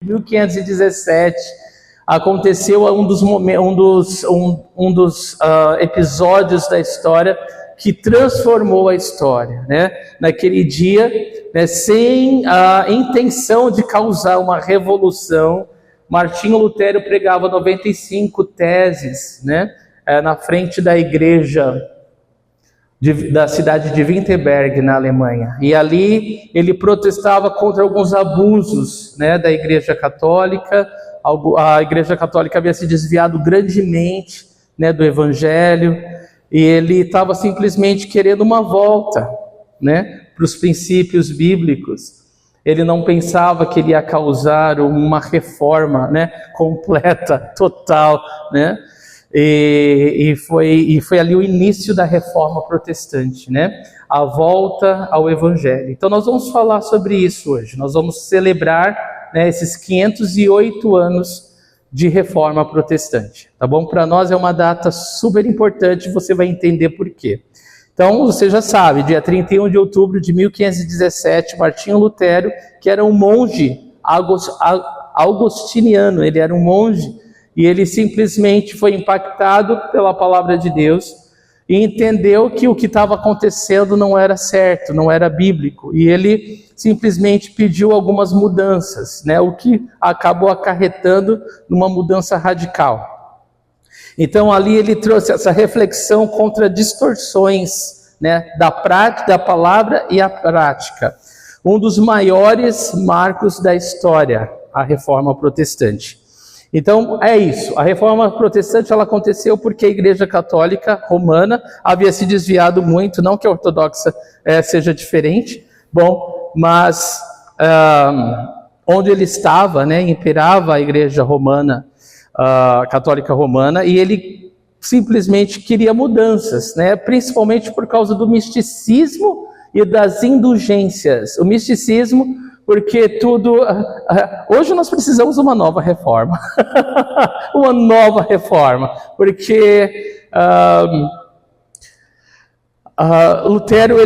1517, aconteceu um dos episódios da história que transformou a história, né? Naquele dia, né, sem a intenção de causar uma revolução, Martinho Lutero pregava 95 teses, né, na frente da igreja da cidade de Wittenberg, na Alemanha. E ali ele protestava contra alguns abusos, né, da igreja católica. A igreja católica havia se desviado grandemente, né, do evangelho, e ele estava simplesmente querendo uma volta, né, para os princípios bíblicos. Ele não pensava que ele ia causar uma reforma, né, completa, total, né? E foi ali o início da reforma protestante, né? A volta ao evangelho. Então nós vamos falar sobre isso hoje. Nós vamos celebrar, né, esses 508 anos de reforma protestante, tá bom? Para nós é uma data super importante, você vai entender por quê. Então, você já sabe, dia 31 de outubro de 1517, Martinho Lutero, que era um monge augustiniano, ele era um monge, e ele simplesmente foi impactado pela palavra de Deus e entendeu que o que estava acontecendo não era certo, não era bíblico, e ele simplesmente pediu algumas mudanças, né, o que acabou acarretando numa mudança radical. Então ali ele trouxe essa reflexão contra distorções, né, da prática, da palavra e a prática. Um dos maiores marcos da história, a Reforma Protestante. Então é isso, a Reforma Protestante ela aconteceu porque a Igreja Católica Romana havia se desviado muito, não que a Ortodoxa seja diferente, bom, mas onde ele estava, né, imperava a Igreja Romana, Católica Romana, e ele simplesmente queria mudanças, né, principalmente por causa do misticismo e das indulgências. O misticismo, porque tudo... Hoje nós precisamos de uma nova reforma. Uma nova reforma. Porque Lutero,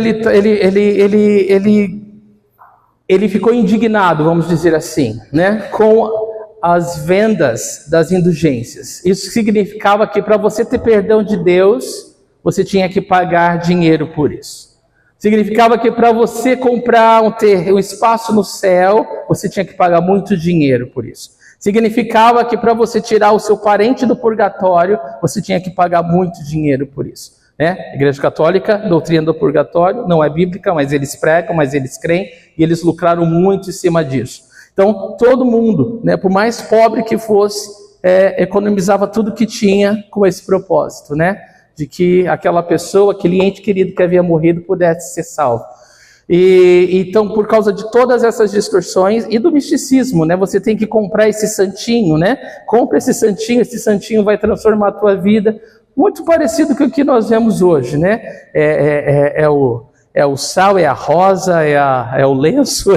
ele ficou indignado, vamos dizer assim, né, com as vendas das indulgências. Isso significava que para você ter perdão de Deus, você tinha que pagar dinheiro por isso. Significava que para você comprar um espaço no céu, você tinha que pagar muito dinheiro por isso. Significava que para você tirar o seu parente do purgatório, você tinha que pagar muito dinheiro por isso. Né? Igreja Católica, doutrina do purgatório, não é bíblica, mas eles pregam, mas eles creem, e eles lucraram muito em cima disso. Então, todo mundo, né, por mais pobre que fosse, economizava tudo que tinha com esse propósito, né? De que aquela pessoa, aquele ente querido que havia morrido pudesse ser salvo. E então, por causa de todas essas distorções e do misticismo, né, você tem que comprar esse santinho, né? Compra esse santinho vai transformar a tua vida. Muito parecido com o que nós vemos hoje, né? É o sal, é a rosa, é o lenço,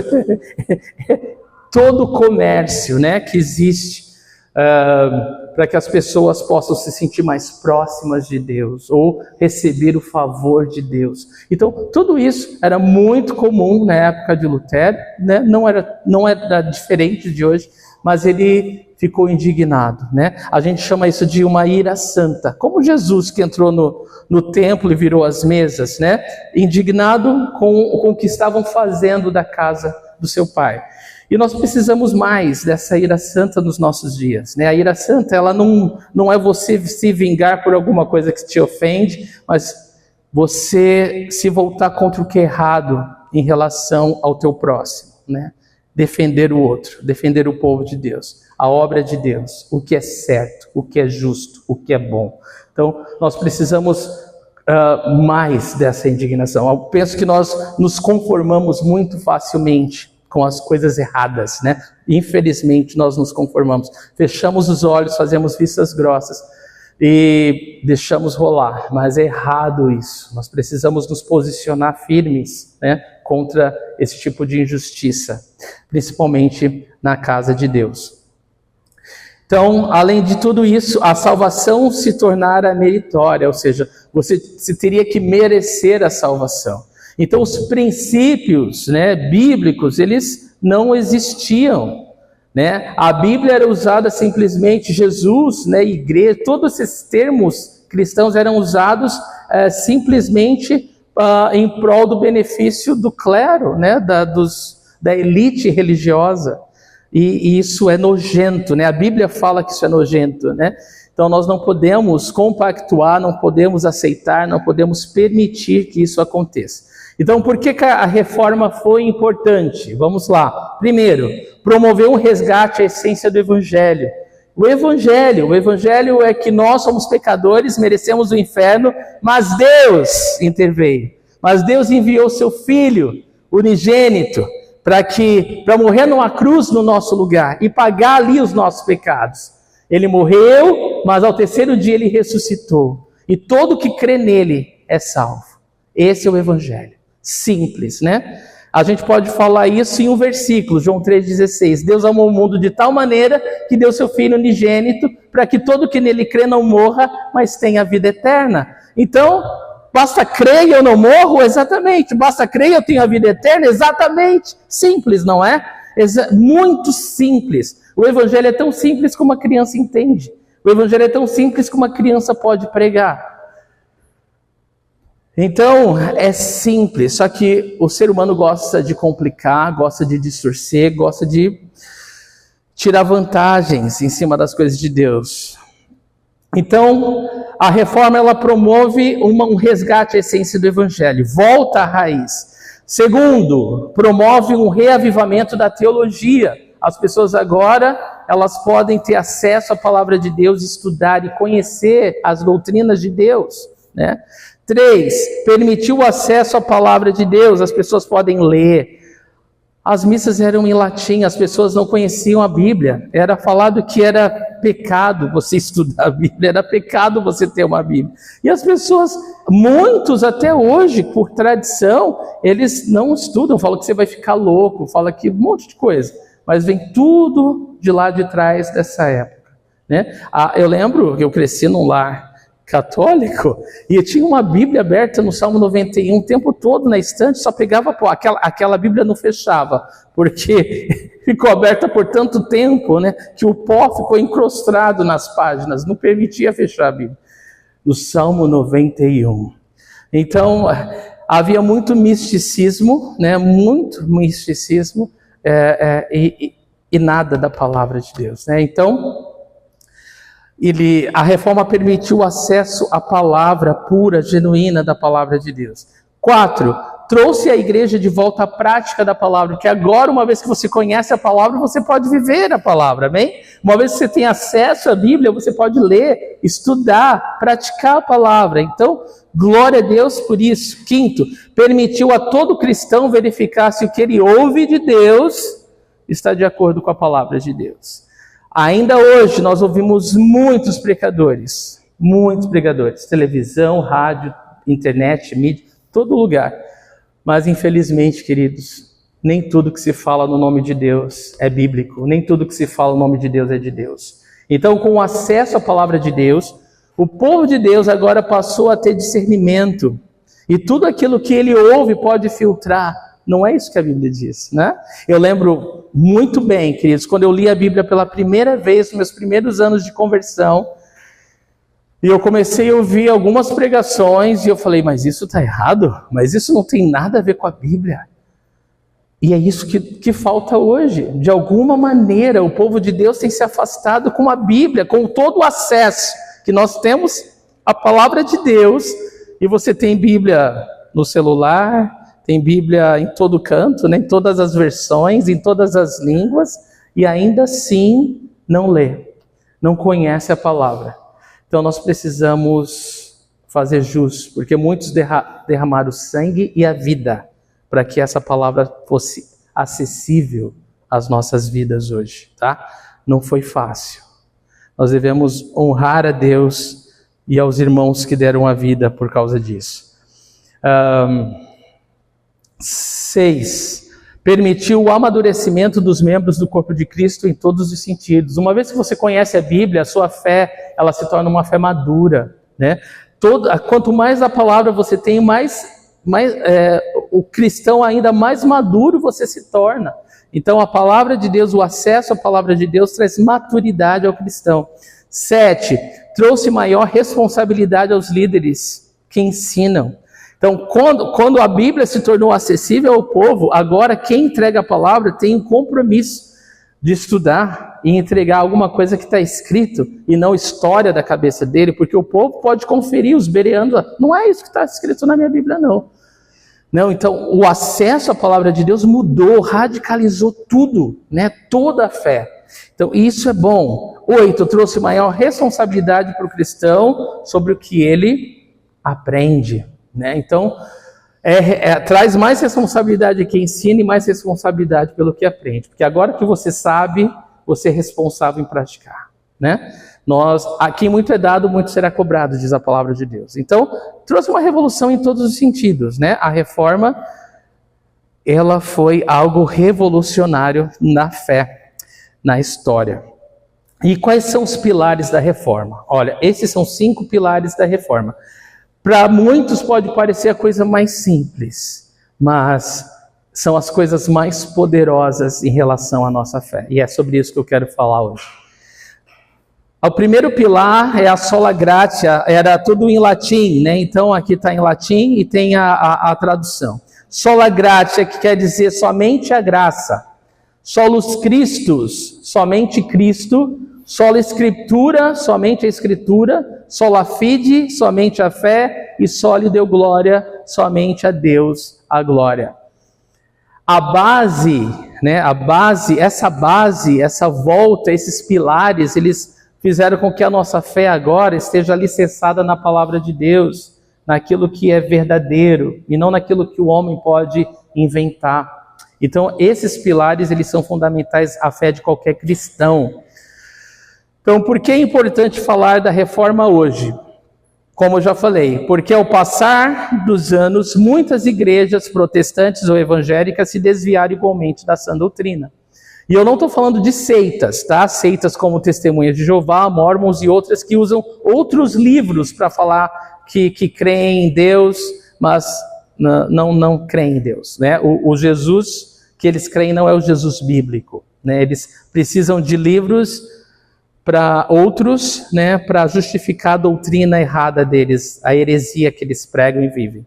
todo o comércio, né, que existe para que as pessoas possam se sentir mais próximas de Deus ou receber o favor de Deus. Então, tudo isso era muito comum na época de Lutero, né? Não era diferente de hoje, mas ele ficou indignado, né? A gente chama isso de uma ira santa, como Jesus que entrou no templo e virou as mesas, né? Indignado com o que estavam fazendo da casa do seu pai. E nós precisamos mais dessa ira santa nos nossos dias, né? A ira santa, ela não é você se vingar por alguma coisa que te ofende, mas você se voltar contra o que é errado em relação ao teu próximo, né? Defender o outro, defender o povo de Deus, a obra de Deus, o que é certo, o que é justo, o que é bom. Então, nós precisamos mais dessa indignação. Eu penso que nós nos conformamos muito facilmente com as coisas erradas, né? Infelizmente, nós nos conformamos. Fechamos os olhos, fazemos vistas grossas e deixamos rolar. Mas é errado isso. Nós precisamos nos posicionar firmes, né, contra esse tipo de injustiça, principalmente na casa de Deus. Então, além de tudo isso, a salvação se tornara meritória, ou seja, você teria que merecer a salvação. Então, os princípios, né, bíblicos, eles não existiam né? A Bíblia era usada simplesmente, Jesus, né, igreja, todos esses termos cristãos eram usados simplesmente em prol do benefício do clero, né, da elite religiosa. E isso é nojento, né? A Bíblia fala que isso é nojento, né? Então nós não podemos compactuar, não podemos aceitar, não podemos permitir que isso aconteça. Então por que a reforma foi importante? Vamos lá. Primeiro, promover um resgate à essência do Evangelho. O Evangelho é que nós somos pecadores, merecemos o inferno, mas Deus interveio. Mas Deus enviou seu Filho unigênito para morrer numa cruz no nosso lugar e pagar ali os nossos pecados. Ele morreu, mas ao terceiro dia ele ressuscitou. E todo que crê nele é salvo. Esse é o Evangelho. Simples, né? A gente pode falar isso em um versículo, João 3,16. Deus amou o mundo de tal maneira que deu seu Filho unigênito para que todo que nele crê não morra, mas tenha vida eterna. Então, basta crer e eu não morro? Exatamente. Basta crer e eu tenho a vida eterna? Exatamente. Simples, não é? Muito simples. O Evangelho é tão simples como a criança entende. O Evangelho é tão simples como a criança pode pregar. Então, é simples, só que o ser humano gosta de complicar, gosta de distorcer, gosta de tirar vantagens em cima das coisas de Deus. Então, a reforma ela promove um resgate à essência do Evangelho, volta à raiz. Segundo, promove um reavivamento da teologia. As pessoas agora, elas podem ter acesso à palavra de Deus, estudar e conhecer as doutrinas de Deus, né? 3, permitiu o acesso à palavra de Deus, as pessoas podem ler. As missas eram em latim, as pessoas não conheciam a Bíblia. Era falado que era pecado você estudar a Bíblia, era pecado você ter uma Bíblia. E as pessoas, muitos até hoje, por tradição, eles não estudam, falam que você vai ficar louco, falam que um monte de coisa. Mas vem tudo de lá de trás dessa época, né? Eu lembro que eu cresci num lar católico, e eu tinha uma Bíblia aberta no Salmo 91 o tempo todo na estante, só pegava pó, aquela Bíblia não fechava, porque ficou aberta por tanto tempo, né, que o pó ficou encrostado nas páginas, não permitia fechar a Bíblia. No Salmo 91. Então, havia muito misticismo, né, muito misticismo, e nada da palavra de Deus, né? Então, a reforma permitiu o acesso à palavra pura, genuína da palavra de Deus. 4, trouxe a igreja de volta à prática da palavra, que agora, uma vez que você conhece a palavra, você pode viver a palavra, amém? Uma vez que você tem acesso à Bíblia, você pode ler, estudar, praticar a palavra. Então, glória a Deus por isso. 5, permitiu a todo cristão verificar se o que ele ouve de Deus está de acordo com a palavra de Deus. Ainda hoje nós ouvimos muitos pregadores, televisão, rádio, internet, mídia, todo lugar. Mas infelizmente, queridos, nem tudo que se fala no nome de Deus é bíblico, nem tudo que se fala no nome de Deus é de Deus. Então, com o acesso à palavra de Deus, o povo de Deus agora passou a ter discernimento, e tudo aquilo que ele ouve pode filtrar. Não é isso que a Bíblia diz, né? Eu lembro muito bem, queridos, quando eu li a Bíblia pela primeira vez, nos meus primeiros anos de conversão, e eu comecei a ouvir algumas pregações, e eu falei, mas isso está errado? Mas isso não tem nada a ver com a Bíblia. E é isso que falta hoje. De alguma maneira, o povo de Deus tem se afastado com a Bíblia, com todo o acesso que nós temos à palavra de Deus, e você tem Bíblia no celular, tem Bíblia em todo canto, né? Em todas as versões, em todas as línguas, e ainda assim não lê, não conhece a palavra. Então nós precisamos fazer jus, porque muitos derramaram o sangue e a vida para que essa palavra fosse acessível às nossas vidas hoje, tá? Não foi fácil. Nós devemos honrar a Deus e aos irmãos que deram a vida por causa disso. 6. Permitiu o amadurecimento dos membros do corpo de Cristo em todos os sentidos. Uma vez que você conhece a Bíblia, a sua fé, ela se torna uma fé madura, né? Quanto mais a palavra você tem, mais o cristão ainda mais maduro você se torna. Então a palavra de Deus, o acesso à palavra de Deus traz maturidade ao cristão. 7, trouxe maior responsabilidade aos líderes que ensinam. Então, quando a Bíblia se tornou acessível ao povo, agora quem entrega a palavra tem um compromisso de estudar e entregar alguma coisa que está escrito e não história da cabeça dele, porque o povo pode conferir os bereanos. Não é isso que está escrito na minha Bíblia, não. Não, então, o acesso à palavra de Deus mudou, radicalizou tudo, né? Toda a fé. Então, isso é bom. 8, trouxe maior responsabilidade para o cristão sobre o que ele aprende, né? Então, traz mais responsabilidade quem ensina e mais responsabilidade pelo que aprende. Porque agora que você sabe, você é responsável em praticar, né? Aqui muito é dado, muito será cobrado, diz a palavra de Deus. Então, trouxe uma revolução em todos os sentidos, né? A reforma, ela foi algo revolucionário na fé, na história. E quais são os pilares da reforma? Olha, esses são 5 pilares da reforma. Para muitos pode parecer a coisa mais simples, mas são as coisas mais poderosas em relação à nossa fé. E é sobre isso que eu quero falar hoje. O primeiro pilar é a sola gratia, era tudo em latim, né? Então aqui está em latim e tem a tradução. Sola gratia, que quer dizer somente a graça. Solus Christus, somente Cristo. Sola Escritura, somente a Escritura. Sola Fide, somente a fé. E soli Deo Glória, somente a Deus a glória. A base, né? Essa volta, esses pilares, eles fizeram com que a nossa fé agora esteja alicerçada na palavra de Deus, naquilo que é verdadeiro, e não naquilo que o homem pode inventar. Então, esses pilares, eles são fundamentais à fé de qualquer cristão. Então, por que é importante falar da reforma hoje? Como eu já falei, porque ao passar dos anos, muitas igrejas protestantes ou evangélicas se desviaram igualmente da sã doutrina. E eu não estou falando de seitas, tá? Seitas como Testemunhas de Jeová, Mormons e outras que usam outros livros para falar que creem em Deus, mas não creem em Deus, né? O Jesus que eles creem não é o Jesus bíblico, né? Eles precisam de livros para outros, né? Para justificar a doutrina errada deles, a heresia que eles pregam e vivem.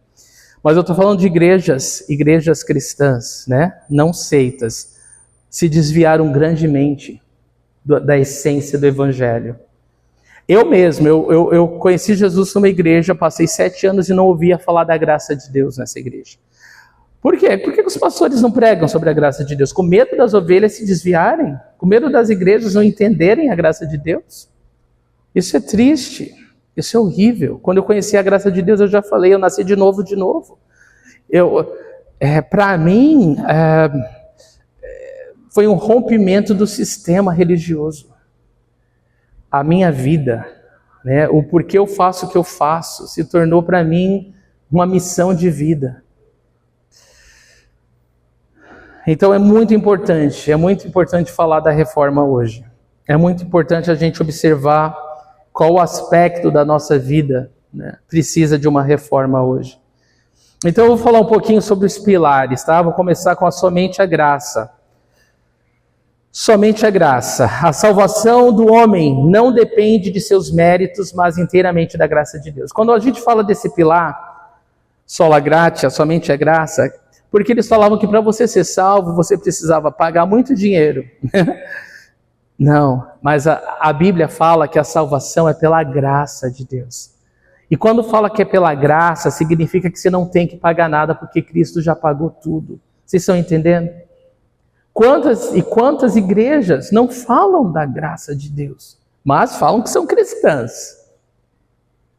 Mas eu estou falando de igrejas cristãs, né? Não seitas. Se desviaram grandemente da essência do Evangelho. Eu mesmo, eu conheci Jesus numa igreja, passei 7 anos e não ouvia falar da graça de Deus nessa igreja. Por quê? Por que os pastores não pregam sobre a graça de Deus? Com medo das ovelhas se desviarem? Com medo das igrejas não entenderem a graça de Deus? Isso é triste, isso é horrível. Quando eu conheci a graça de Deus, eu já falei, eu nasci de novo. Para mim... foi um rompimento do sistema religioso. A minha vida, né, o porquê eu faço o que eu faço, se tornou para mim uma missão de vida. Então é muito importante falar da reforma hoje. É muito importante a gente observar qual aspecto da nossa vida, né, precisa de uma reforma hoje. Então eu vou falar um pouquinho sobre os pilares, tá? Vou começar com somente a graça. Somente a graça. A salvação do homem não depende de seus méritos, mas inteiramente da graça de Deus. Quando a gente fala desse pilar, sola gratia, somente a graça, porque eles falavam que para você ser salvo, você precisava pagar muito dinheiro. Não, mas a Bíblia fala que a salvação é pela graça de Deus. E quando fala que é pela graça, significa que você não tem que pagar nada, porque Cristo já pagou tudo. Vocês estão entendendo? Quantas igrejas não falam da graça de Deus, mas falam que são cristãs.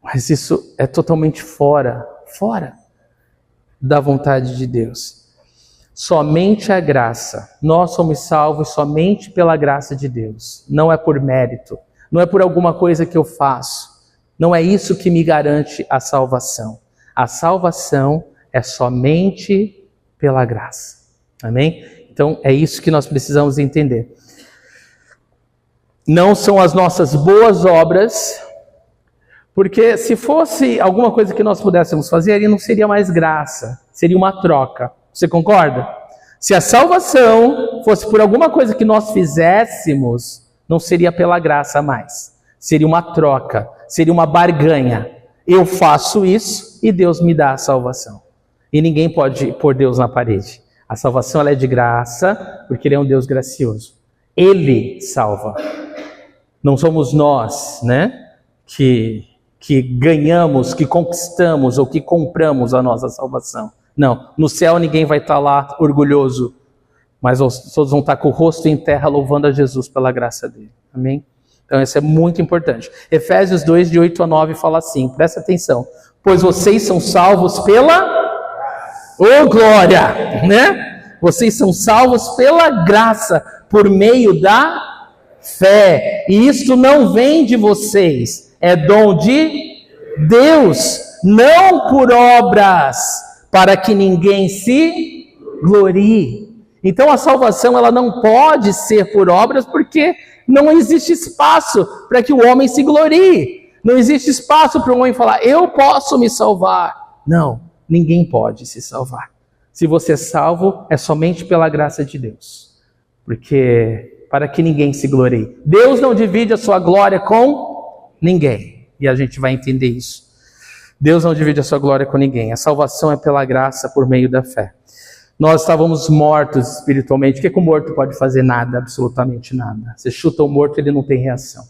Mas isso é totalmente fora da vontade de Deus. Somente a graça. Nós somos salvos somente pela graça de Deus. Não é por mérito, não é por alguma coisa que eu faço. Não é isso que me garante a salvação. A salvação é somente pela graça. Amém? Então, é isso que nós precisamos entender. Não são as nossas boas obras, porque se fosse alguma coisa que nós pudéssemos fazer, aí não seria mais graça, seria uma troca. Você concorda? Se a salvação fosse por alguma coisa que nós fizéssemos, não seria pela graça mais. Seria uma troca, seria uma barganha. Eu faço isso e Deus me dá a salvação. E ninguém pode pôr Deus na parede. A salvação ela é de graça, porque Ele é um Deus gracioso. Ele salva. Não somos nós, né, que ganhamos, que conquistamos ou que compramos a nossa salvação. Não, no céu ninguém vai estar lá orgulhoso, mas todos vão estar com o rosto em terra louvando a Jesus pela graça dele. Amém? Então isso é muito importante. Efésios 2, de 8 a 9 fala assim, presta atenção. Pois vocês são salvos pela... Oh, glória! Né? Vocês são salvos pela graça, por meio da fé. E isto não vem de vocês, é dom de Deus, não por obras, para que ninguém se glorie. Então a salvação ela não pode ser por obras, porque não existe espaço para que o homem se glorie. Não existe espaço para o homem falar, eu posso me salvar. Não, ninguém pode se salvar. Se você é salvo, é somente pela graça de Deus. Porque para que ninguém se glorie. Deus não divide a sua glória com ninguém. E a gente vai entender isso. Deus não divide a sua glória com ninguém. A salvação é pela graça por meio da fé. Nós estávamos mortos espiritualmente. O que o morto pode fazer? Nada, absolutamente nada. Você chuta o morto, ele não tem reação.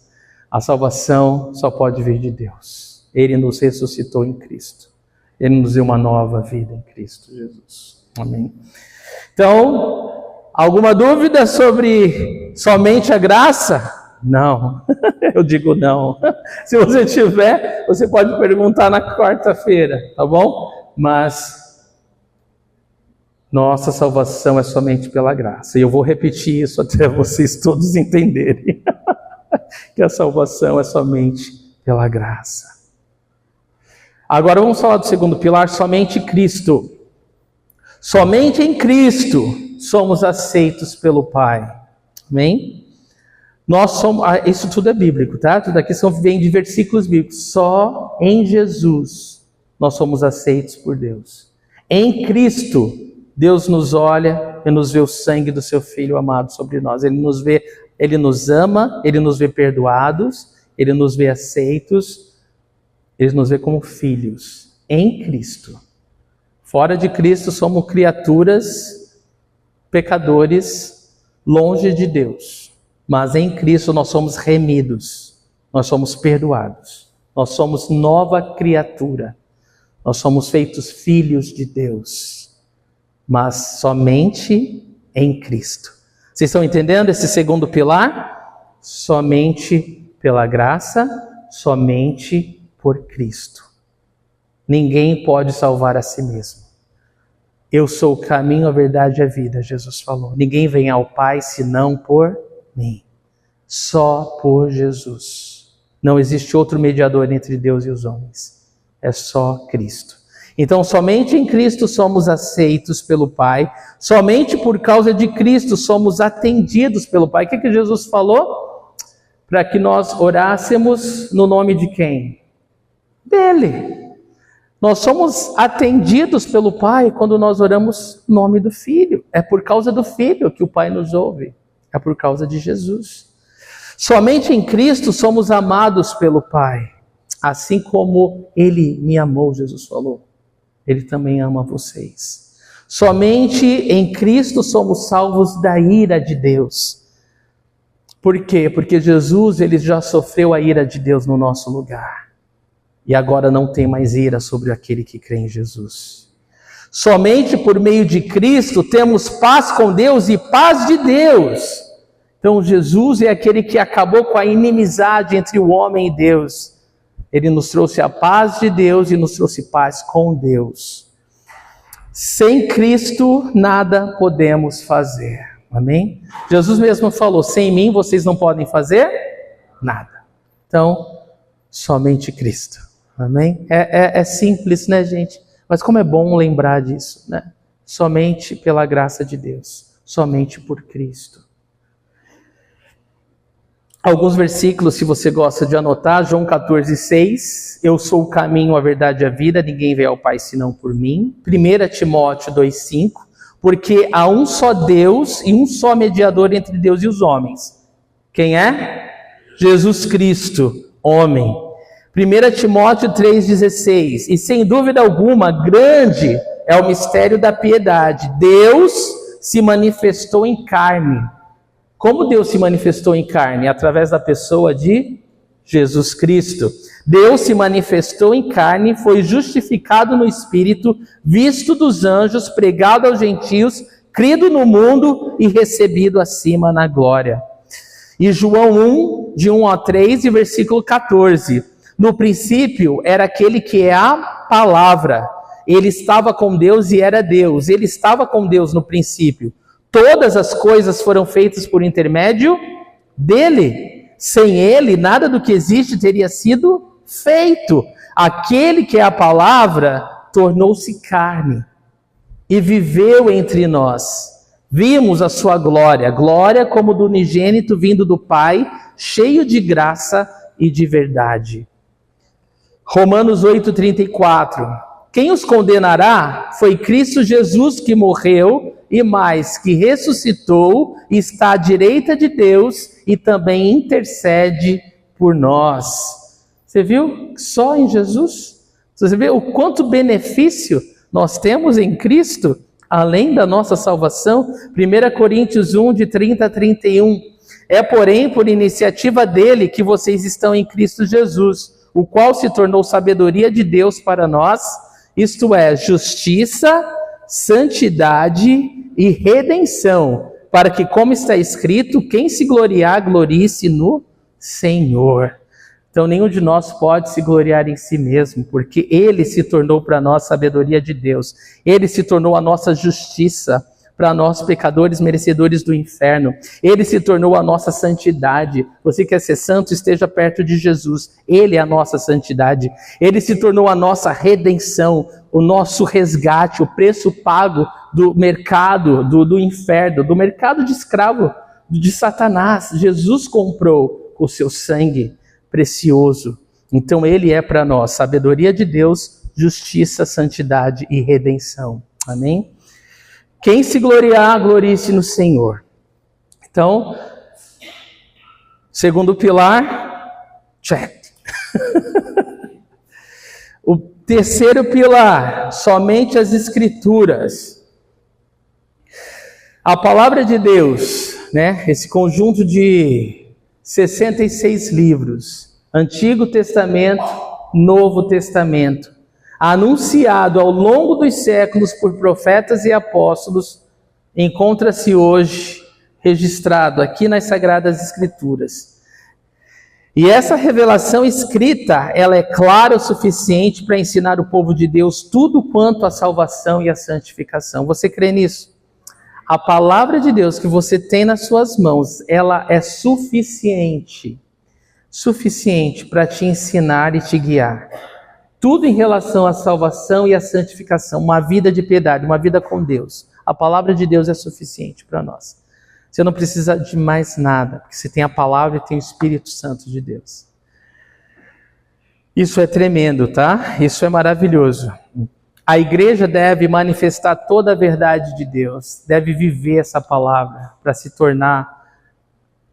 A salvação só pode vir de Deus. Ele nos ressuscitou em Cristo. Ele nos deu uma nova vida em Cristo Jesus. Amém? Então, alguma dúvida sobre somente a graça? Não. Eu digo não. Se você tiver, você pode perguntar na quarta-feira, tá bom? Mas nossa salvação é somente pela graça. E eu vou repetir isso até vocês todos entenderem. Que a salvação é somente pela graça. Agora vamos falar do segundo pilar, somente Cristo. Somente em Cristo somos aceitos pelo Pai. Amém? Nós somos, isso tudo é bíblico, tá? Tudo aqui vem de versículos bíblicos. Só em Jesus nós somos aceitos por Deus. Em Cristo, Deus nos olha e nos vê o sangue do seu Filho amado sobre nós. Ele nos vê, Ele nos ama, Ele nos vê perdoados, Ele nos vê aceitos, Ele nos vê como filhos. Em Cristo. Fora de Cristo somos criaturas, pecadores, longe de Deus. Mas em Cristo nós somos remidos, nós somos perdoados, nós somos nova criatura, nós somos feitos filhos de Deus, mas somente em Cristo. Vocês estão entendendo esse segundo pilar? Somente pela graça, somente por Cristo. Ninguém pode salvar a si mesmo. Eu sou o caminho, a verdade e a vida, Jesus falou. Ninguém vem ao Pai senão por mim. Só por Jesus. Não existe outro mediador entre Deus e os homens. É só Cristo. Então, somente em Cristo somos aceitos pelo Pai. Somente por causa de Cristo somos atendidos pelo Pai. O que Jesus falou? Para que nós orássemos no nome de quem? Dele. Nós somos atendidos pelo Pai quando nós oramos no nome do Filho. É por causa do Filho que o Pai nos ouve. É por causa de Jesus. Somente em Cristo somos amados pelo Pai. Assim como Ele me amou, Jesus falou. Ele também ama vocês. Somente em Cristo somos salvos da ira de Deus. Por quê? Porque Jesus ele já sofreu a ira de Deus no nosso lugar. E agora não tem mais ira sobre aquele que crê em Jesus. Somente por meio de Cristo temos paz com Deus e paz de Deus. Então Jesus é aquele que acabou com a inimizade entre o homem e Deus. Ele nos trouxe a paz de Deus e nos trouxe paz com Deus. Sem Cristo nada podemos fazer. Amém? Jesus mesmo falou, sem mim vocês não podem fazer nada. Então, somente Cristo. Amém? É simples, né, gente? Mas como é bom lembrar disso, né? Somente pela graça de Deus. Somente por Cristo. Alguns versículos, se você gosta de anotar, João 14,6, eu sou o caminho, a verdade e a vida, ninguém vem ao Pai senão por mim. 1 Timóteo 2,5, porque há um só Deus e um só mediador entre Deus e os homens. Quem é? Jesus Cristo, homem. 1 Timóteo 3,16. E sem dúvida alguma, grande é o mistério da piedade. Deus se manifestou em carne. Como Deus se manifestou em carne? Através da pessoa de Jesus Cristo. Deus se manifestou em carne, foi justificado no Espírito, visto dos anjos, pregado aos gentios, crido no mundo e recebido acima na glória. E João 1, de 1 a 3, e versículo 14. No princípio era aquele que é a palavra. Ele estava com Deus e era Deus. Ele estava com Deus no princípio. Todas as coisas foram feitas por intermédio dele. Sem ele, nada do que existe teria sido feito. Aquele que é a palavra tornou-se carne e viveu entre nós. Vimos a sua glória, glória como do unigênito vindo do Pai, cheio de graça e de verdade. Romanos 8,34. Quem os condenará foi Cristo Jesus, que morreu e mais, que ressuscitou, está à direita de Deus e também intercede por nós. Você viu? Só em Jesus? Você vê o quanto benefício nós temos em Cristo, além da nossa salvação? 1 Coríntios 1, de 30 a 31. É, porém, por iniciativa dele que vocês estão em Cristo Jesus, o qual se tornou sabedoria de Deus para nós, isto é, justiça, santidade e redenção, para que, como está escrito, quem se gloriar, glorie-se no Senhor. Então, nenhum de nós pode se gloriar em si mesmo, porque ele se tornou para nós sabedoria de Deus. Ele se tornou a nossa justiça para nós, pecadores merecedores do inferno. Ele se tornou a nossa santidade. Você quer ser santo, esteja perto de Jesus. Ele é a nossa santidade. Ele se tornou a nossa redenção, o nosso resgate, o preço pago do mercado, do inferno, do mercado de escravo, de Satanás. Jesus comprou o seu sangue precioso. Então ele é para nós sabedoria de Deus, justiça, santidade e redenção. Amém? Quem se gloriar, glorie-se no Senhor. Então, segundo pilar, check. O terceiro pilar, somente as Escrituras. A palavra de Deus, né? Esse conjunto de 66 livros, Antigo Testamento, Novo Testamento, anunciado ao longo dos séculos por profetas e apóstolos, encontra-se hoje registrado aqui nas Sagradas Escrituras. E essa revelação escrita, ela é clara o suficiente para ensinar o povo de Deus tudo quanto à salvação e à santificação. Você crê nisso? A palavra de Deus que você tem nas suas mãos, ela é suficiente para te ensinar e te guiar. Tudo em relação à salvação e à santificação, uma vida de piedade, uma vida com Deus. A palavra de Deus é suficiente para nós. Você não precisa de mais nada, porque você tem a palavra e tem o Espírito Santo de Deus. Isso é tremendo, tá? Isso é maravilhoso. A igreja deve manifestar toda a verdade de Deus, deve viver essa palavra para se tornar,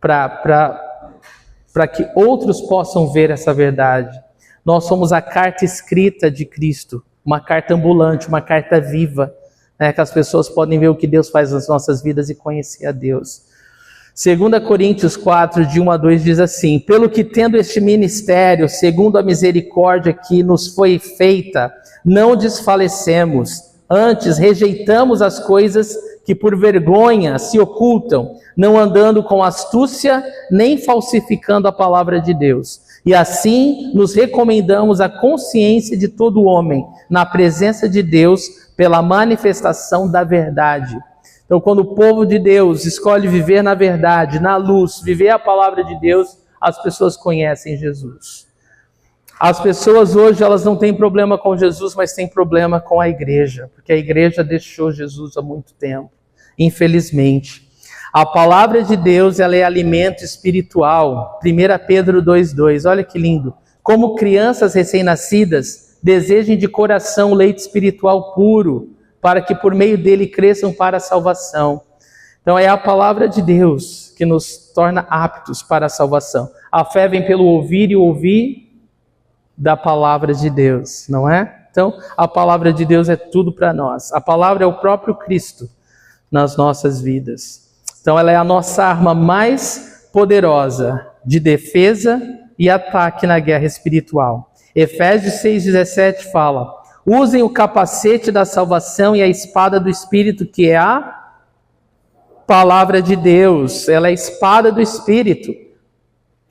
para que outros possam ver essa verdade. Nós somos a carta escrita de Cristo, uma carta ambulante, uma carta viva, né, que as pessoas podem ver o que Deus faz nas nossas vidas e conhecer a Deus. 2 Coríntios 4, de 1 a 2 diz assim: pelo que tendo este ministério, segundo a misericórdia que nos foi feita, não desfalecemos, antes rejeitamos as coisas que por vergonha se ocultam, não andando com astúcia, nem falsificando a palavra de Deus. E assim nos recomendamos a consciência de todo homem, na presença de Deus, pela manifestação da verdade. Então, quando o povo de Deus escolhe viver na verdade, na luz, viver a palavra de Deus, as pessoas conhecem Jesus. As pessoas hoje, elas não têm problema com Jesus, mas têm problema com a igreja, porque a igreja deixou Jesus há muito tempo, infelizmente. A palavra de Deus, ela é alimento espiritual. 1 Pedro 2,2, olha que lindo. Como crianças recém-nascidas, desejem de coração o leite espiritual puro, para que por meio dele cresçam para a salvação. Então é a palavra de Deus que nos torna aptos para a salvação. A fé vem pelo ouvir e ouvir da palavra de Deus, não é? Então a palavra de Deus é tudo para nós. A palavra é o próprio Cristo nas nossas vidas. Então ela é a nossa arma mais poderosa de defesa e ataque na guerra espiritual. Efésios 6,17 fala: usem o capacete da salvação e a espada do Espírito, que é a palavra de Deus. Ela é a espada do Espírito.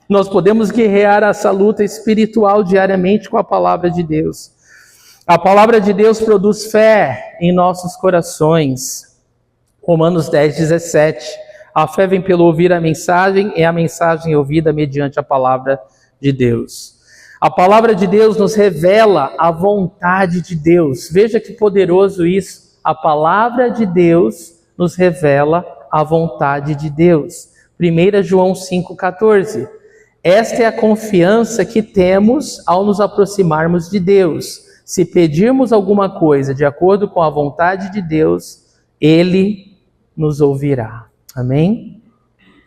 Nós podemos guerrear essa luta espiritual diariamente com a palavra de Deus. A palavra de Deus produz fé em nossos corações. Romanos 10,17. A fé vem pelo ouvir a mensagem, e a mensagem ouvida mediante a palavra de Deus. A palavra de Deus nos revela a vontade de Deus. Veja que poderoso isso. A palavra de Deus nos revela a vontade de Deus. 1 João 5,14. Esta é a confiança que temos ao nos aproximarmos de Deus. Se pedirmos alguma coisa de acordo com a vontade de Deus, Ele nos ouvirá. Amém?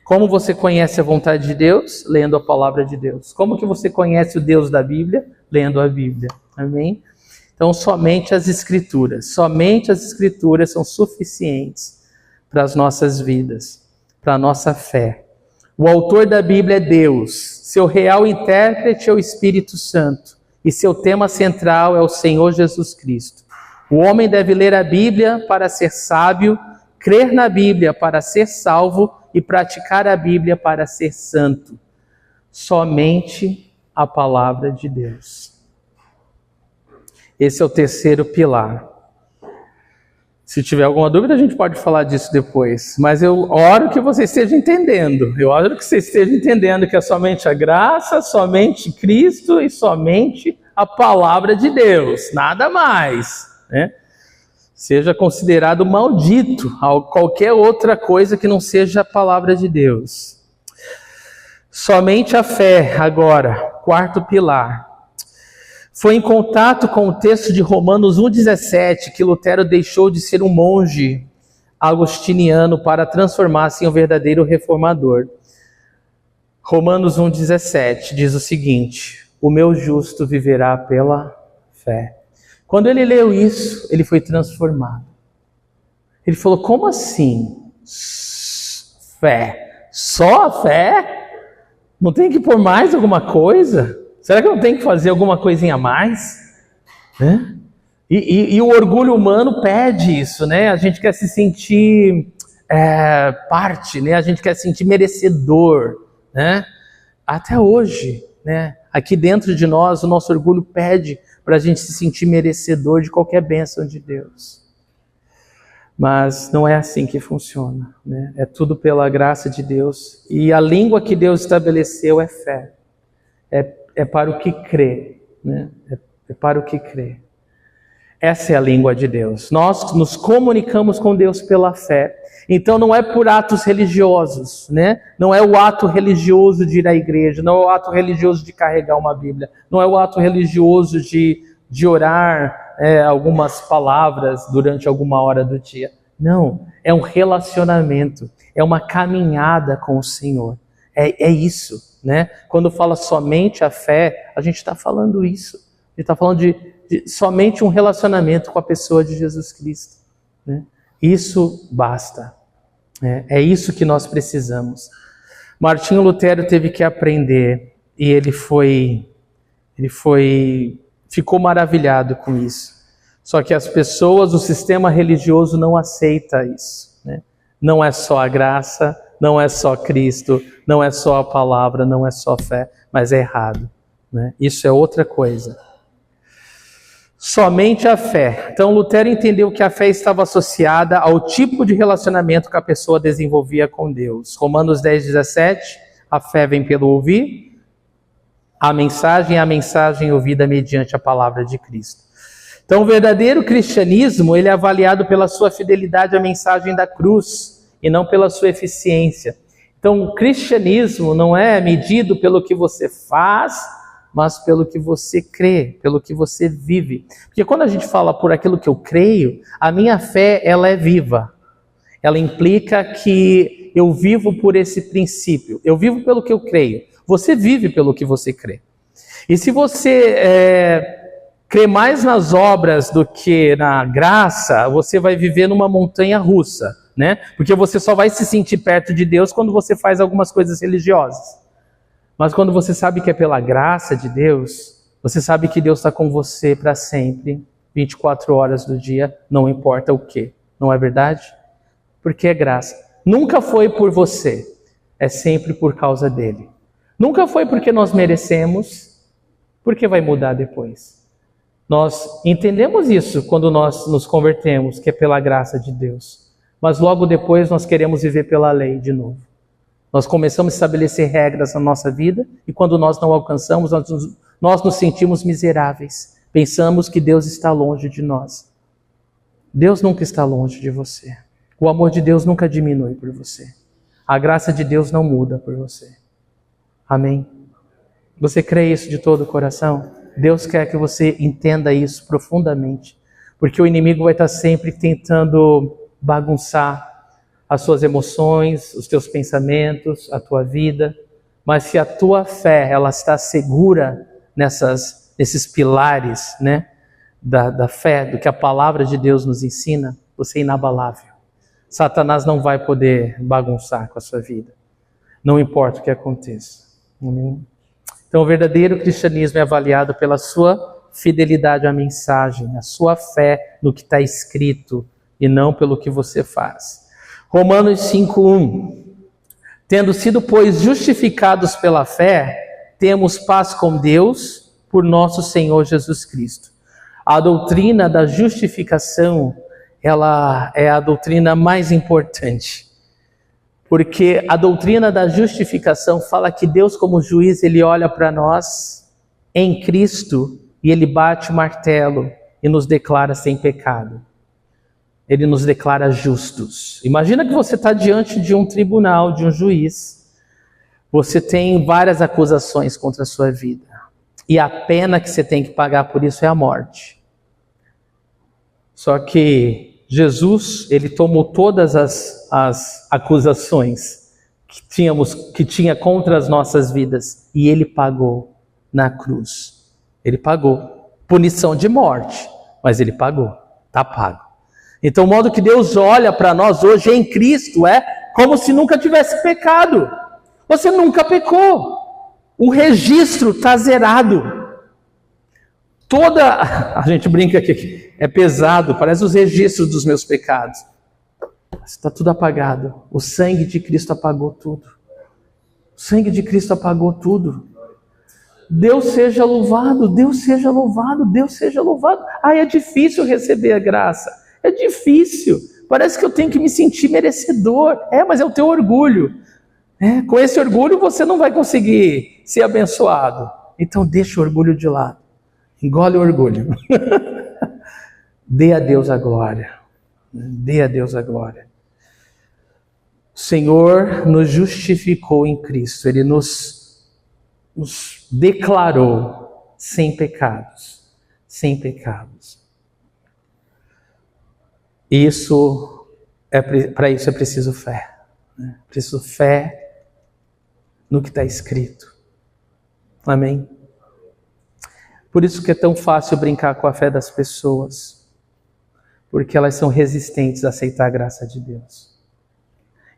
Como você conhece a vontade de Deus? Lendo a palavra de Deus. Como que você conhece o Deus da Bíblia? Lendo a Bíblia. Amém? Então, somente as Escrituras são suficientes para as nossas vidas, para a nossa fé. O autor da Bíblia é Deus, seu real intérprete é o Espírito Santo, e seu tema central é o Senhor Jesus Cristo. O homem deve ler a Bíblia para ser sábio, crer na Bíblia para ser salvo e praticar a Bíblia para ser santo. Somente a palavra de Deus. Esse é o terceiro pilar. Se tiver alguma dúvida, a gente pode falar disso depois. Mas eu oro que você esteja entendendo. Eu oro que você esteja entendendo que é somente a graça, somente Cristo e somente a palavra de Deus. Nada mais, né? Seja considerado maldito qualquer outra coisa que não seja a palavra de Deus. Somente a fé, agora, quarto pilar. Foi em contato com o texto de Romanos 1,17 que Lutero deixou de ser um monge agostiniano para transformar-se em um verdadeiro reformador. Romanos 1,17 diz o seguinte: o meu justo viverá pela fé. Quando ele leu isso, ele foi transformado. Ele falou: como assim? Fé? Só a fé? Não tem que pôr mais alguma coisa? Será que não tem que fazer alguma coisinha a mais? Né? E o orgulho humano pede isso, né? A gente quer se sentir parte, né? A gente quer se sentir merecedor, né? Até hoje, né? Aqui dentro de nós, o nosso orgulho pede para a gente se sentir merecedor de qualquer bênção de Deus. Mas não é assim que funciona, né? É tudo pela graça de Deus. E a língua que Deus estabeleceu é fé. É para o que crê, né? É para o que crê. Essa é a língua de Deus. Nós nos comunicamos com Deus pela fé. Então não é por atos religiosos, né? Não é o ato religioso de ir à igreja, não é o ato religioso de carregar uma Bíblia, não é o ato religioso de orar algumas palavras durante alguma hora do dia. Não, é um relacionamento, é uma caminhada com o Senhor. É isso, né? Quando fala somente a fé, a gente está falando isso. A gente está falando de somente um relacionamento com a pessoa de Jesus Cristo, né? Isso basta. É isso que nós precisamos. Martinho Lutero teve que aprender e ele ficou maravilhado com isso. Só que as pessoas, o sistema religioso não aceita isso, né? Não é só a graça, não é só Cristo, não é só a palavra, não é só fé, mas é errado, né? Isso é outra coisa. Somente a fé. Então Lutero entendeu que a fé estava associada ao tipo de relacionamento que a pessoa desenvolvia com Deus. Romanos 10,17, a fé vem pelo ouvir, a mensagem ouvida mediante a palavra de Cristo. Então o verdadeiro cristianismo, ele é avaliado pela sua fidelidade à mensagem da cruz e não pela sua eficiência. Então o cristianismo não é medido pelo que você faz mas pelo que você crê, pelo que você vive. Porque quando a gente fala por aquilo que eu creio, a minha fé, ela é viva. Ela implica que eu vivo por esse princípio. Eu vivo pelo que eu creio. Você vive pelo que você crê. E se você crê mais nas obras do que na graça, você vai viver numa montanha russa, né? Porque você só vai se sentir perto de Deus quando você faz algumas coisas religiosas. Mas quando você sabe que é pela graça de Deus, você sabe que Deus está com você para sempre, 24 horas do dia, não importa o que. Não é verdade? Porque é graça. Nunca foi por você, é sempre por causa dele. Nunca foi porque nós merecemos, porque vai mudar depois. Nós entendemos isso quando nós nos convertemos, que é pela graça de Deus. Mas logo depois nós queremos viver pela lei de novo. Nós começamos a estabelecer regras na nossa vida e quando nós não alcançamos, nós nos sentimos miseráveis. Pensamos que Deus está longe de nós. Deus nunca está longe de você. O amor de Deus nunca diminui por você. A graça de Deus não muda por você. Amém? Você crê isso de todo o coração? Deus quer que você entenda isso profundamente. Porque o inimigo vai estar sempre tentando bagunçar as suas emoções, os teus pensamentos, a tua vida. Mas se a tua fé ela está segura nesses pilares, né, da fé, do que a palavra de Deus nos ensina, você é inabalável. Satanás não vai poder bagunçar com a sua vida. Não importa o que aconteça. Amém? Então o verdadeiro cristianismo é avaliado pela sua fidelidade à mensagem, a sua fé no que está escrito e não pelo que você faz. Romanos 5:1. Tendo sido, pois, justificados pela fé, temos paz com Deus por nosso Senhor Jesus Cristo. A doutrina da justificação, ela é a doutrina mais importante. Porque a doutrina da justificação fala que Deus, como juiz, ele olha para nós em Cristo e ele bate o martelo e nos declara sem pecado. Ele nos declara justos. Imagina que você está diante de um tribunal, de um juiz. Você tem várias acusações contra a sua vida. E a pena que você tem que pagar por isso é a morte. Só que Jesus, ele tomou todas as acusações que tinha contra as nossas vidas. E ele pagou na cruz. Ele pagou. Punição de morte. Mas ele pagou. Está pago. Então, o modo que Deus olha para nós hoje em Cristo é como se nunca tivesse pecado. Você nunca pecou. O registro está zerado. A gente brinca aqui, é pesado, parece os registros dos meus pecados. Está tudo apagado. O sangue de Cristo apagou tudo. O sangue de Cristo apagou tudo. Deus seja louvado, Deus seja louvado, Deus seja louvado. É difícil receber a graça. É difícil, parece que eu tenho que me sentir merecedor. Mas é o teu orgulho. Com esse orgulho você não vai conseguir ser abençoado. Então deixa o orgulho de lado. Engole o orgulho. Dê a Deus a glória. Dê a Deus a glória. O Senhor nos justificou em Cristo. Ele nos declarou sem pecados. Sem pecados. Para isso é preciso fé. Né? Preciso fé no que está escrito. Amém? Por isso que é tão fácil brincar com a fé das pessoas. Porque elas são resistentes a aceitar a graça de Deus.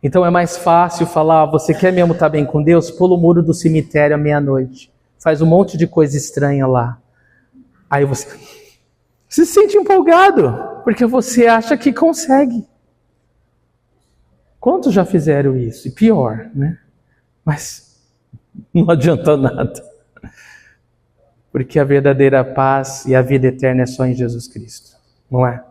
Então é mais fácil falar, você quer mesmo estar bem com Deus? Pula o muro do cemitério à meia-noite. Faz um monte de coisa estranha lá. Aí você se sente empolgado. Porque você acha que consegue. Quantos já fizeram isso? E pior, né? Mas não adianta nada. Porque a verdadeira paz e a vida eterna é só em Jesus Cristo. Não é?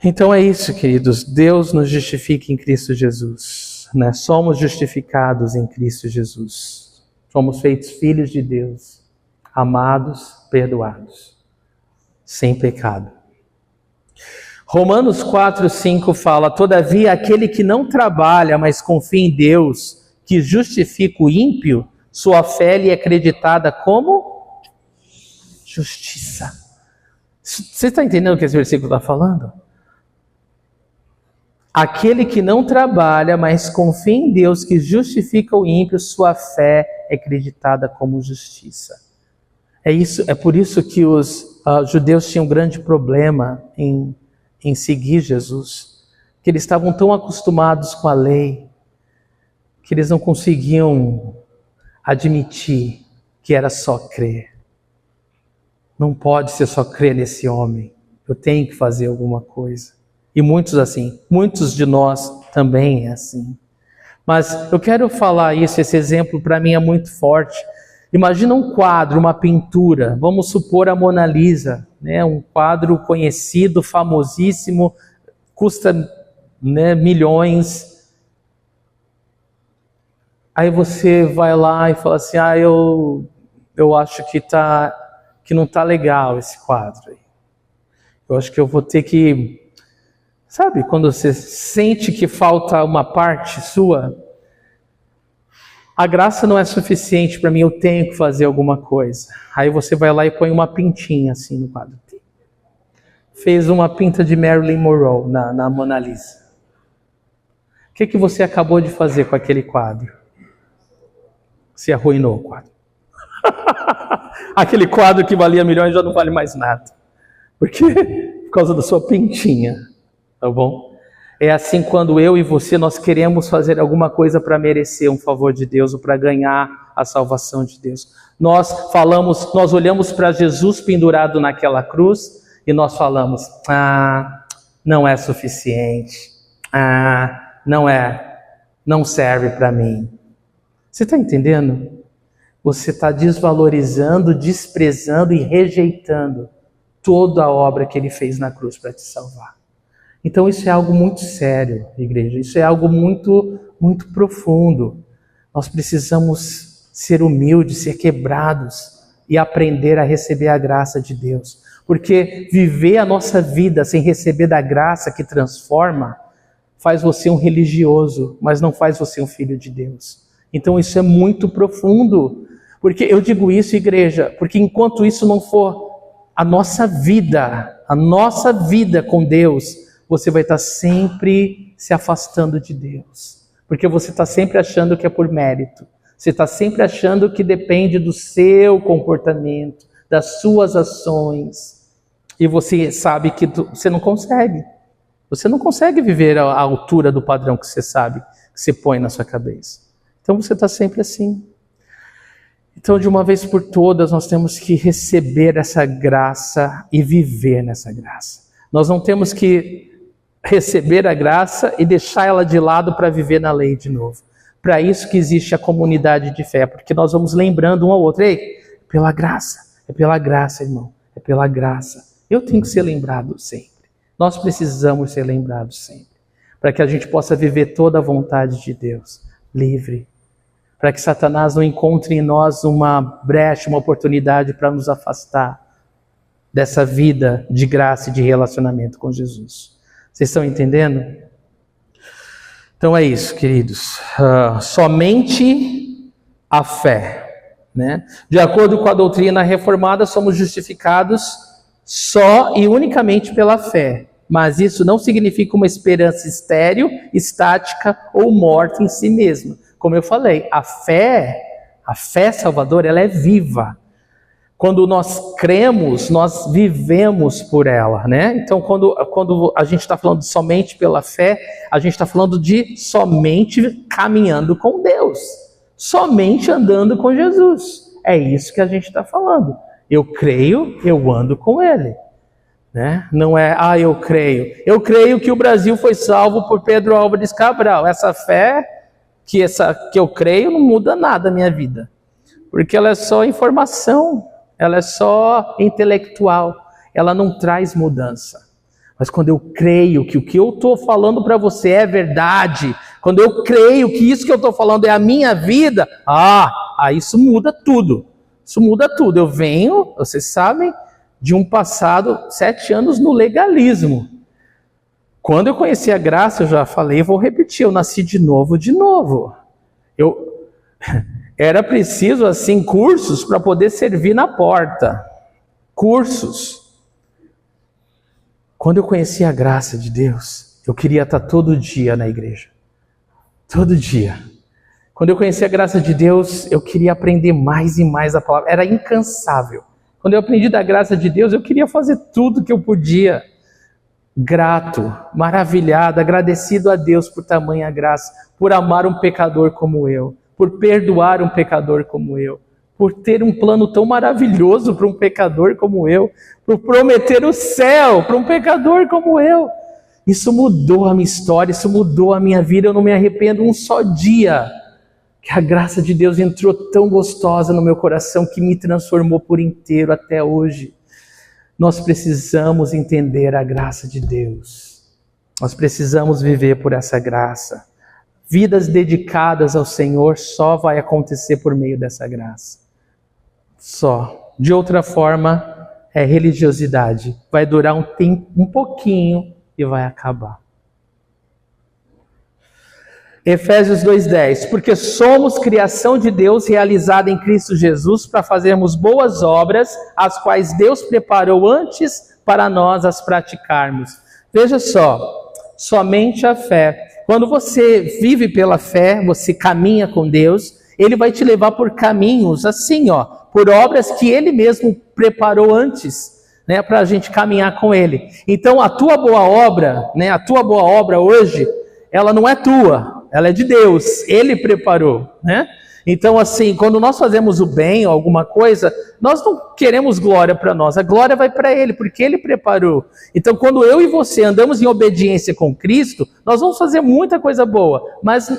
Então é isso, queridos. Deus nos justifica em Cristo Jesus. Né? Somos justificados em Cristo Jesus. Somos feitos filhos de Deus. Amados, perdoados. Sem pecado. Romanos 4:5 fala, todavia aquele que não trabalha, mas confia em Deus, que justifica o ímpio, Sua fé lhe é acreditada como justiça. Você está entendendo o que esse versículo está falando? Aquele que não trabalha, mas confia em Deus, que justifica o ímpio, sua fé é acreditada como justiça. É por isso que os judeus tinham um grande problema em seguir Jesus, que eles estavam tão acostumados com a lei, que eles não conseguiam admitir que era só crer. Não pode ser só crer nesse homem, eu tenho que fazer alguma coisa. E muitos de nós também é assim. Mas eu quero falar isso, esse exemplo para mim é muito forte. Imagina um quadro, uma pintura, vamos supor a Mona Lisa, né? Um quadro conhecido, famosíssimo, custa, né, milhões. Aí você vai lá e fala assim, eu acho que não está legal esse quadro aí. Eu acho que eu vou ter que... Sabe quando você sente que falta uma parte sua? A graça não é suficiente para mim, eu tenho que fazer alguma coisa. Aí você vai lá e põe uma pintinha assim no quadro. Fez uma pinta de Marilyn Monroe na Mona Lisa. O que você acabou de fazer com aquele quadro? Você arruinou o quadro. Aquele quadro que valia milhões já não vale mais nada. Por quê? Por causa da sua pintinha. Tá bom? É assim quando eu e você, nós queremos fazer alguma coisa para merecer um favor de Deus ou para ganhar a salvação de Deus. Nós olhamos para Jesus pendurado naquela cruz e nós falamos, não é suficiente, não serve para mim. Você está entendendo? Você está desvalorizando, desprezando e rejeitando toda a obra que Ele fez na cruz para te salvar. Então isso é algo muito sério, igreja. Isso é algo muito, muito profundo. Nós precisamos ser humildes, ser quebrados e aprender a receber a graça de Deus. Porque viver a nossa vida sem receber da graça que transforma, faz você um religioso, mas não faz você um filho de Deus. Então isso é muito profundo. Porque eu digo isso, igreja, porque enquanto isso não for a nossa vida com Deus, você vai estar sempre se afastando de Deus. Porque você está sempre achando que é por mérito. Você está sempre achando que depende do seu comportamento, das suas ações. E você sabe que você não consegue. Você não consegue viver à altura do padrão que você sabe, que você põe na sua cabeça. Então você está sempre assim. Então, de uma vez por todas, nós temos que receber essa graça e viver nessa graça. Nós não temos que receber a graça e deixar ela de lado para viver na lei de novo. Para isso que existe a comunidade de fé, porque nós vamos lembrando um ao outro. Ei, pela graça, é pela graça, irmão, é pela graça. Eu tenho que ser lembrado sempre. Nós precisamos ser lembrados sempre, para que a gente possa viver toda a vontade de Deus, livre. Para que Satanás não encontre em nós uma brecha, uma oportunidade para nos afastar dessa vida de graça e de relacionamento com Jesus. Vocês estão entendendo? Então é isso, queridos. Somente a fé, né? De acordo com a doutrina reformada, somos justificados só e unicamente pela fé. Mas isso não significa uma esperança estéril, estática ou morta em si mesma. Como eu falei, a fé salvadora, ela é viva. Quando nós cremos, nós vivemos por ela, né? Então, quando a gente está falando de somente pela fé, a gente está falando de somente caminhando com Deus. Somente andando com Jesus. É isso que a gente está falando. Eu creio, eu ando com Ele. Né? Não é, eu creio. Eu creio que o Brasil foi salvo por Pedro Álvares Cabral. Essa fé que eu creio não muda nada na minha vida. Porque ela é só informação. Ela é só intelectual, ela não traz mudança. Mas quando eu creio que o que eu estou falando para você é verdade, quando eu creio que isso que eu estou falando é a minha vida, aí isso muda tudo. Isso muda tudo. Eu venho, vocês sabem, de um passado, 7 anos no legalismo. Quando eu conheci a graça, eu já falei, vou repetir, eu nasci de novo. Era preciso, assim, cursos para poder servir na porta. Cursos. Quando eu conheci a graça de Deus, eu queria estar todo dia na igreja. Todo dia. Quando eu conheci a graça de Deus, eu queria aprender mais e mais a palavra. Era incansável. Quando eu aprendi da graça de Deus, eu queria fazer tudo que eu podia. Grato, maravilhado, agradecido a Deus por tamanha graça, por amar um pecador como eu, por perdoar um pecador como eu, por ter um plano tão maravilhoso para um pecador como eu, por prometer o céu para um pecador como eu. Isso mudou a minha história, isso mudou a minha vida, eu não me arrependo um só dia que a graça de Deus entrou tão gostosa no meu coração que me transformou por inteiro até hoje. Nós precisamos entender a graça de Deus. Nós precisamos viver por essa graça. Vidas dedicadas ao Senhor só vai acontecer por meio dessa graça. Só. De outra forma, é religiosidade. Vai durar um tempo, um pouquinho e vai acabar. Efésios 2:10, porque somos criação de Deus realizada em Cristo Jesus para fazermos boas obras, as quais Deus preparou antes para nós as praticarmos. Veja só, somente a fé. Quando você vive pela fé, você caminha com Deus, Ele vai te levar por caminhos assim, por obras que Ele mesmo preparou antes, para a gente caminhar com Ele. Então a tua boa obra hoje, ela não é tua. Ela é de Deus, Ele preparou, Então, assim, quando nós fazemos o bem ou alguma coisa, nós não queremos glória para nós, a glória vai para Ele, porque Ele preparou. Então, quando eu e você andamos em obediência com Cristo, nós vamos fazer muita coisa boa, mas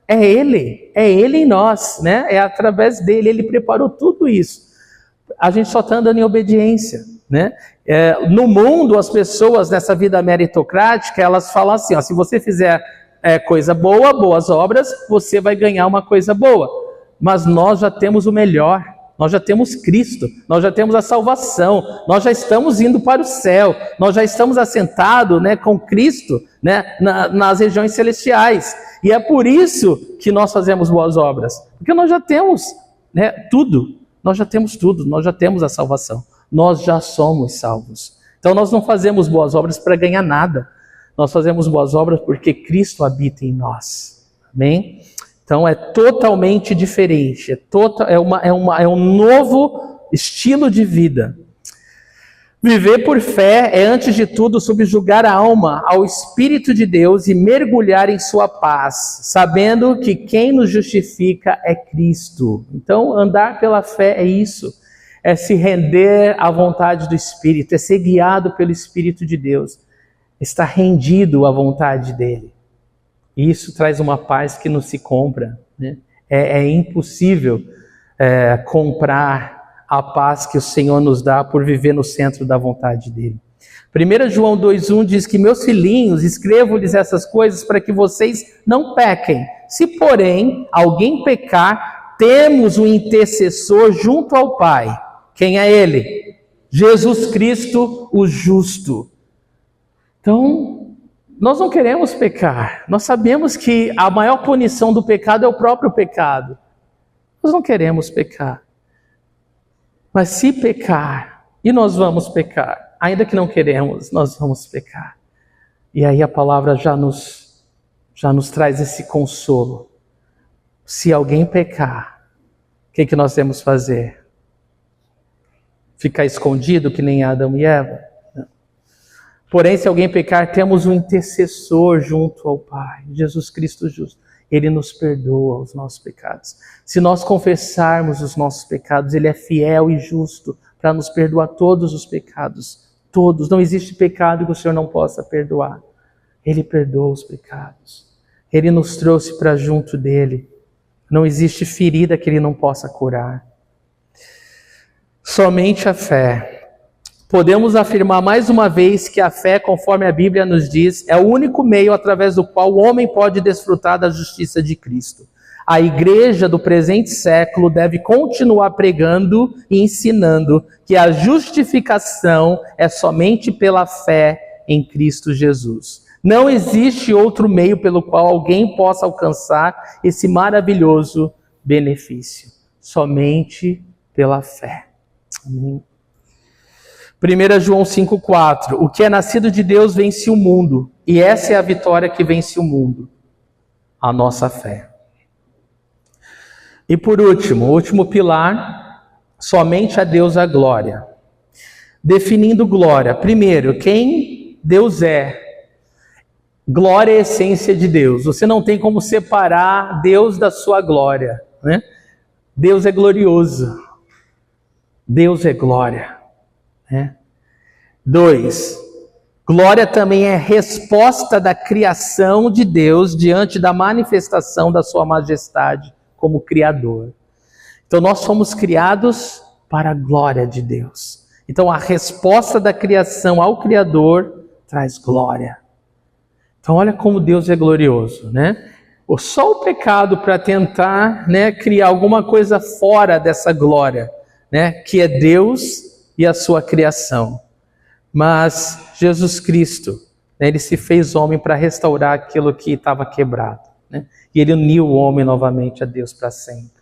é Ele em nós, É através dEle, Ele preparou tudo isso. A gente só está andando em obediência, No mundo, as pessoas nessa vida meritocrática, elas falam assim, se você fizer coisa boa, boas obras, você vai ganhar uma coisa boa. Mas nós já temos o melhor, nós já temos Cristo, nós já temos a salvação, nós já estamos indo para o céu, nós já estamos assentados com Cristo nas regiões celestiais. E é por isso que nós fazemos boas obras, porque nós já temos tudo, nós já temos a salvação, nós já somos salvos. Então nós não fazemos boas obras para ganhar nada. Nós fazemos boas obras porque Cristo habita em nós. Amém? Então é totalmente diferente. É um novo estilo de vida. Viver por fé é, antes de tudo, subjugar a alma ao Espírito de Deus e mergulhar em sua paz, sabendo que quem nos justifica é Cristo. Então, andar pela fé é isso. É se render à vontade do Espírito, é ser guiado pelo Espírito de Deus. Está rendido à vontade dele. E isso traz uma paz que não se compra. É impossível comprar a paz que o Senhor nos dá por viver no centro da vontade dele. 1 João 2,1 diz que, meus filhinhos, escrevo-lhes essas coisas para que vocês não pequem. Se, porém, alguém pecar, temos um intercessor junto ao Pai. Quem é ele? Jesus Cristo, o justo. Então, nós não queremos pecar. Nós sabemos que a maior punição do pecado é o próprio pecado. Nós não queremos pecar. Mas se pecar, e nós vamos pecar, ainda que não queremos, nós vamos pecar. E aí a palavra já nos traz esse consolo. Se alguém pecar, o que nós temos que fazer? Ficar escondido que nem Adão e Eva? Porém, se alguém pecar, temos um intercessor junto ao Pai, Jesus Cristo justo. Ele nos perdoa os nossos pecados. Se nós confessarmos os nossos pecados, Ele é fiel e justo para nos perdoar todos os pecados. Todos. Não existe pecado que o Senhor não possa perdoar. Ele perdoa os pecados. Ele nos trouxe para junto dEle. Não existe ferida que Ele não possa curar. Somente a fé. Podemos afirmar mais uma vez que a fé, conforme a Bíblia nos diz, é o único meio através do qual o homem pode desfrutar da justiça de Cristo. A igreja do presente século deve continuar pregando e ensinando que a justificação é somente pela fé em Cristo Jesus. Não existe outro meio pelo qual alguém possa alcançar esse maravilhoso benefício, somente pela fé. Amém. 1 João 5,4: o que é nascido de Deus vence o mundo, e essa é a vitória que vence o mundo, a nossa fé. E por último, o último pilar, somente a Deus a glória. Definindo glória, primeiro, quem Deus é. Glória é a essência de Deus. Você não tem como separar Deus da sua glória, né? Deus é glorioso. Deus é glória, né? 2. Glória também é resposta da criação de Deus diante da manifestação da sua majestade como Criador. Então nós somos criados para a glória de Deus. Então a resposta da criação ao Criador traz glória. Então olha como Deus é glorioso, né? Só o pecado para tentar, né, criar alguma coisa fora dessa glória, né, que é Deus e a sua criação. Mas Jesus Cristo, né, ele se fez homem para restaurar aquilo que estava quebrado, né? E ele uniu o homem novamente a Deus para sempre.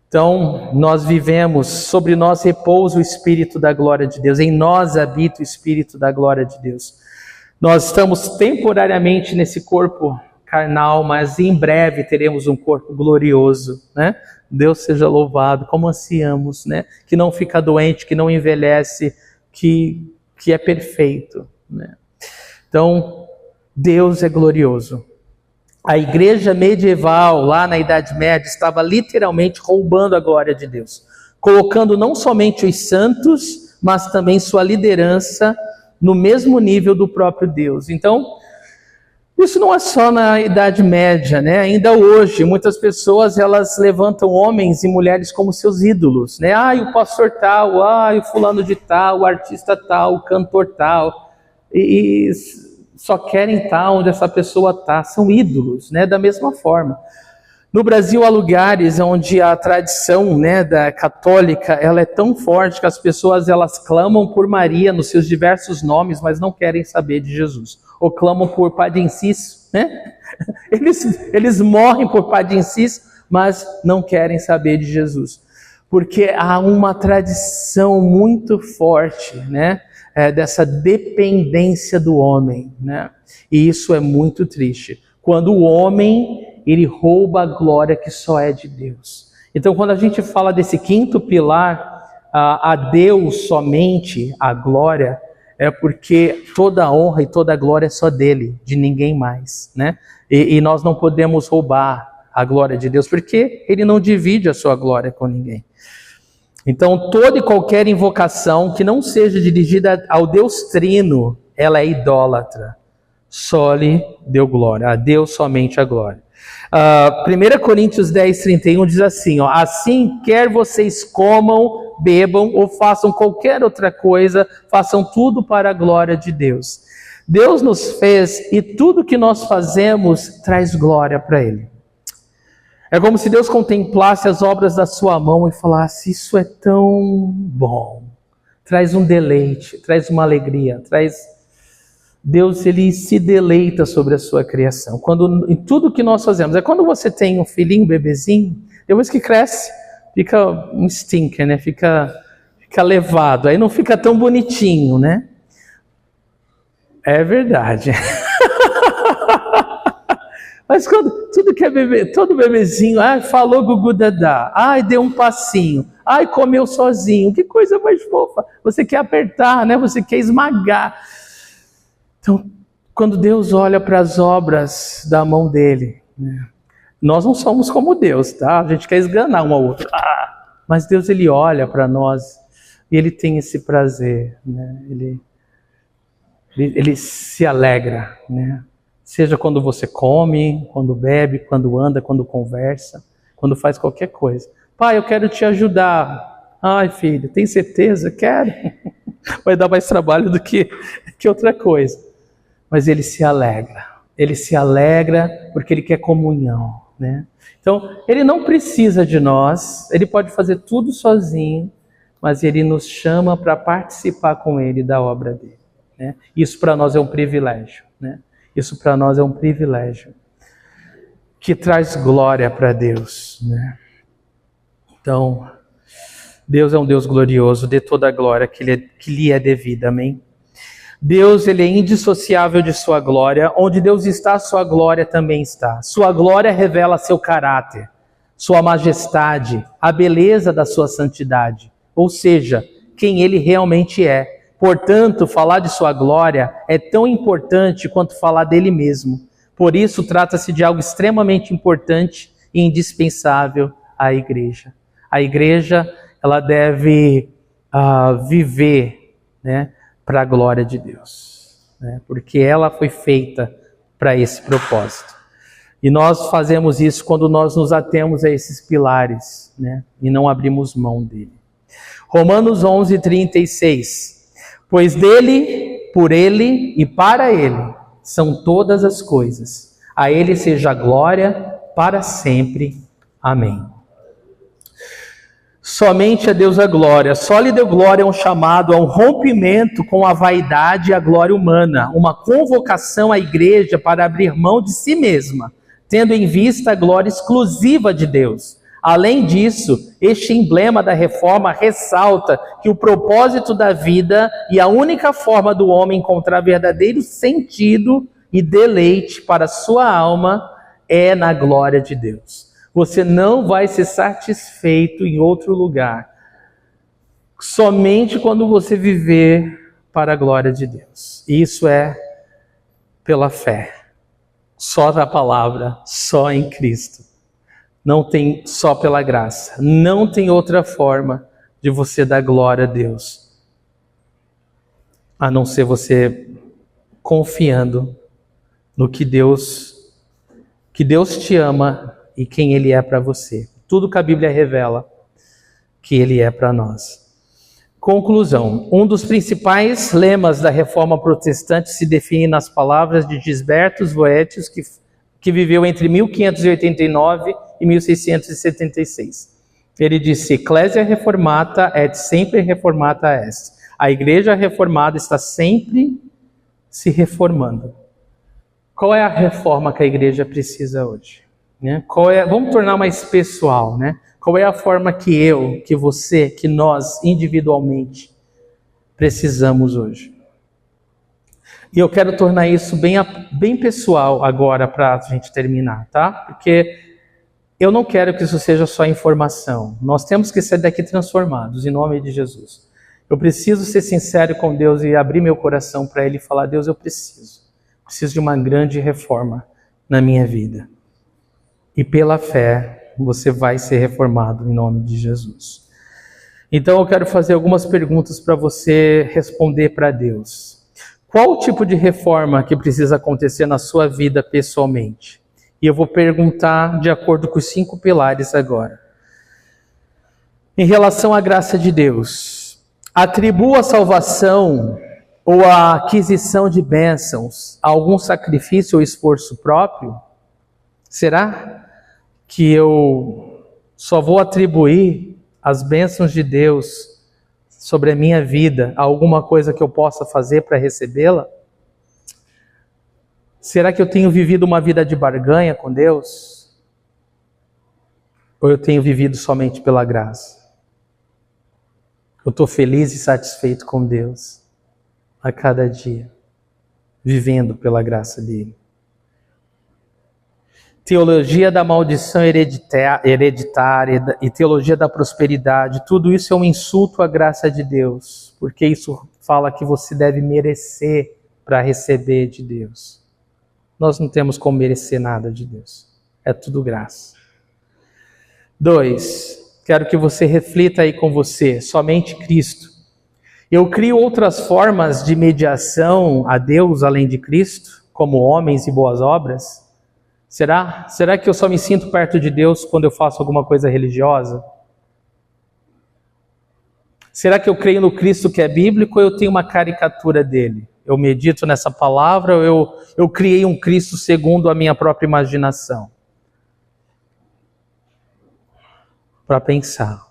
Então nós vivemos, sobre nós repousa o Espírito da glória de Deus, em nós habita o Espírito da glória de Deus. Nós estamos temporariamente nesse corpo carnal, mas em breve teremos um corpo glorioso, né? Deus seja louvado, como ansiamos, né? Que não fica doente, que não envelhece, que é perfeito, né? Então, Deus é glorioso. A igreja medieval, lá na Idade Média, estava literalmente roubando a glória de Deus, colocando não somente os santos, mas também sua liderança no mesmo nível do próprio Deus. Então, isso não é só na Idade Média, né? Ainda hoje, muitas pessoas, elas levantam homens e mulheres como seus ídolos, né? O pastor tal, o fulano de tal, o artista tal, o cantor tal, e só querem estar onde essa pessoa está, são ídolos, né? Da mesma forma. No Brasil há lugares onde a tradição, né, da católica, ela é tão forte que as pessoas, elas clamam por Maria nos seus diversos nomes, mas não querem saber de Jesus. Ou clamam por Padre Inciso, né? Eles morrem por Padre Inciso, mas não querem saber de Jesus. Porque há uma tradição muito forte, né, dessa dependência do homem, né? E isso é muito triste. Quando o homem, ele rouba a glória que só é de Deus. Então, quando a gente fala desse quinto pilar, a Deus somente a glória, é porque toda a honra e toda a glória é só dele, de ninguém mais, né? E nós não podemos roubar a glória de Deus, porque ele não divide a sua glória com ninguém. Então, toda e qualquer invocação que não seja dirigida ao Deus Trino, ela é idólatra. Só lhe deu glória, a Deus somente a glória. 1 Coríntios 10:31 diz assim, assim quer vocês comam, bebam ou façam qualquer outra coisa, façam tudo para a glória de Deus. Deus nos fez e tudo que nós fazemos traz glória para Ele. É como se Deus contemplasse as obras da sua mão e falasse, isso é tão bom, traz um deleite, traz uma alegria, Deus, ele se deleita sobre a sua criação. Em tudo que nós fazemos. É quando você tem um filhinho, um bebezinho, depois que cresce, fica um stinker, né? Fica levado. Aí não fica tão bonitinho, né? É verdade. Mas quando tudo que é bebê, todo bebezinho, falou gugu dadá, deu um passinho, comeu sozinho, que coisa mais fofa. Você quer apertar, né? Você quer esmagar. Então, quando Deus olha para as obras da mão dele, né, nós não somos como Deus, tá? A gente quer esganar um ao outro. Mas Deus, ele olha para nós e ele tem esse prazer, né? Ele se alegra, né? Seja quando você come, quando bebe, quando anda, quando conversa, quando faz qualquer coisa. Pai, eu quero te ajudar. Filho, tem certeza? Quero. Vai dar mais trabalho do que outra coisa. Mas ele se alegra porque ele quer comunhão, né? Então, ele não precisa de nós, ele pode fazer tudo sozinho, mas ele nos chama para participar com ele da obra dele, né? Isso para nós é um privilégio, né? Isso para nós é um privilégio. que traz glória para Deus, né? Então, Deus é um Deus glorioso, dê toda a glória que lhe é devida, amém? Deus, ele é indissociável de sua glória. Onde Deus está, sua glória também está. Sua glória revela seu caráter, sua majestade, a beleza da sua santidade, ou seja, quem ele realmente é. Portanto, falar de sua glória é tão importante quanto falar dele mesmo. Por isso, trata-se de algo extremamente importante e indispensável à igreja. A igreja, ela deve viver, né, para a glória de Deus, né, porque ela foi feita para esse propósito. E nós fazemos isso quando nós nos atemos a esses pilares, né, e não abrimos mão dele. Romanos 11:36. Pois dele, por ele e para ele são todas as coisas. A ele seja a glória para sempre. Amém. Somente a Deus a glória. Só lhe deu glória um chamado a um rompimento com a vaidade e a glória humana, uma convocação à igreja para abrir mão de si mesma, tendo em vista a glória exclusiva de Deus. Além disso, este emblema da reforma ressalta que o propósito da vida e a única forma do homem encontrar verdadeiro sentido e deleite para sua alma é na glória de Deus. Você não vai ser satisfeito em outro lugar, somente quando você viver para a glória de Deus. Isso é pela fé, só na palavra, só em Cristo. Não tem só pela graça. Não tem outra forma de você dar glória a Deus, a não ser você confiando no que Deus te ama e quem Ele é para você. Tudo que a Bíblia revela que Ele é para nós. Conclusão. Um dos principais lemas da Reforma Protestante se define nas palavras de Gisbertus Boetius, que viveu entre 1589 e 1676. Ele disse: Ecclesia reformata et sempre reformata est. A igreja reformada está sempre se reformando. Qual é a reforma que a igreja precisa hoje? Né? Vamos tornar mais pessoal, né? Qual é a forma que eu, que você, que nós individualmente precisamos hoje? E eu quero tornar isso bem pessoal agora para a gente terminar, tá? Porque eu não quero que isso seja só informação. Nós temos que sair daqui transformados, em nome de Jesus. Eu preciso ser sincero com Deus e abrir meu coração para Ele e falar: Deus, eu preciso de uma grande reforma na minha vida. E pela fé, você vai ser reformado em nome de Jesus. Então eu quero fazer algumas perguntas para você responder para Deus. Qual o tipo de reforma que precisa acontecer na sua vida pessoalmente? E eu vou perguntar de acordo com os 5 pilares agora. Em relação à graça de Deus, atribua a salvação ou a aquisição de bênçãos a algum sacrifício ou esforço próprio? Será que eu só vou atribuir as bênçãos de Deus sobre a minha vida a alguma coisa que eu possa fazer para recebê-la? Será que eu tenho vivido uma vida de barganha com Deus? Ou eu tenho vivido somente pela graça? Eu estou feliz e satisfeito com Deus a cada dia, vivendo pela graça dele. Teologia da maldição hereditária e teologia da prosperidade, tudo isso é um insulto à graça de Deus, porque isso fala que você deve merecer para receber de Deus. Nós não temos como merecer nada de Deus. É tudo graça. 2, quero que você reflita aí com você, somente Cristo. Eu crio outras formas de mediação a Deus além de Cristo, como homens e boas obras? Será que eu só me sinto perto de Deus quando eu faço alguma coisa religiosa? Será que eu creio no Cristo que é bíblico ou eu tenho uma caricatura dele? Eu medito nessa palavra ou eu criei um Cristo segundo a minha própria imaginação? Para pensar.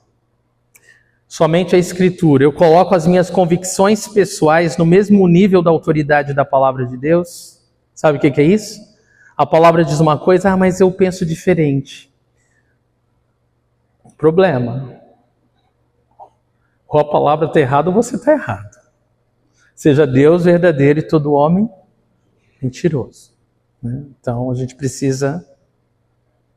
Somente a Escritura. Eu coloco as minhas convicções pessoais no mesmo nível da autoridade da palavra de Deus. Sabe o que é isso? A palavra diz uma coisa, mas eu penso diferente. Problema. Ou a palavra está errada ou você está errado. Seja Deus verdadeiro e todo homem mentiroso. Então a gente precisa